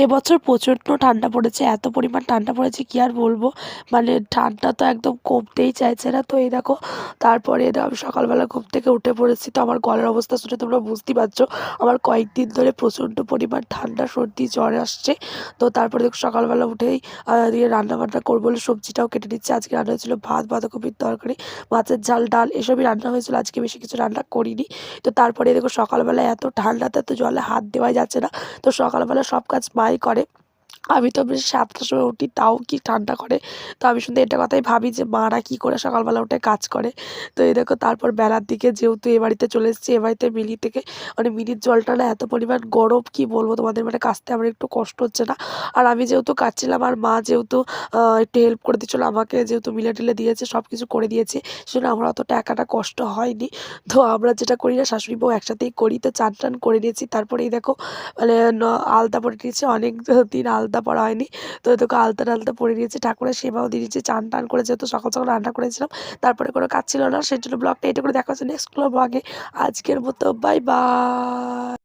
এবছর প্রচণ্ড ঠান্ডা পড়েছে, এত পরিমাণ ঠান্ডা পড়েছে কি আর বলবো। মানে ঠান্ডা তো একদম কমতেই চাইছে না। তো এই দেখো তারপরে আমি সকালবেলা ঘুম থেকে উঠে পড়েছি, তো আমার গলার অবস্থা শুনে তোমরা বুঝতেই পারছো আমার কয়েকদিন ধরে প্রচণ্ড পরিমাণ ঠান্ডা সর্দি জ্বর আসছে। তো তারপরে দেখো সকালবেলা উঠেই দিয়ে রান্নাবান্না করবো বলে সবজিটাও কেটে নিচ্ছে। আজকে রান্না হয়েছিল ভাত, বাঁধাকপির তরকারি, মাছের ঝাল, ডাল, এসবই রান্না হয়েছিল। আজকে বেশি কিছু রান্না করিনি। তো তারপরে দেখো সকালবেলা এত ঠান্ডাতে তো জলে হাত দেওয়াই যাচ্ছে না। তো সকালবেলা সব কাজ মাই করে। আমি তো বেশ ৭টার সময় উঠি, তাও কি ঠান্ডা করে। তো আমি শুধু এটা কথাই ভাবি যে মারা কী করে সকালবেলা উঠে কাজ করে। তো এই দেখো তারপর বেলার দিকে যেহেতু এ বাড়িতে চলে এসেছি, এ বাড়িতে মিনি থেকে মানে মিনির জলটা না এত পরিমাণ গরম কি বলবো তোমাদের, মানে কাচতে আমার একটু কষ্ট হচ্ছে না। আর আমি যেহেতু কাচছিলাম আর মা যেহেতু একটু হেল্প করে দিচ্ছিলো আমাকে, যেহেতু মিলে টিলে দিয়েছে, সব কিছু করে দিয়েছে, সেজন্য আমার অতটা একাটা কষ্ট হয়নি। তো আমরা যেটা করি না শাশুড়ি বউ একসাথেই করি। তো চান টান করে নিয়েছি, তারপরে এই দেখো মানে আলতা পরে নিয়েছি, অনেক দিন আলতা পরা হয়নি। তো তোকে আলতা টালতা পরে নিয়েছি, ঠাকুরের সেবাও দিয়ে দিয়েছি, চান টান করে যেহেতু সকাল সকাল রান্না করেছিলাম, তারপরে কোনো কাজ ছিল না, সেই জন্য ব্লগটা এটা করে দেখা হচ্ছে নেক্সট ব্লগে। আজকের মতো বাই বাই।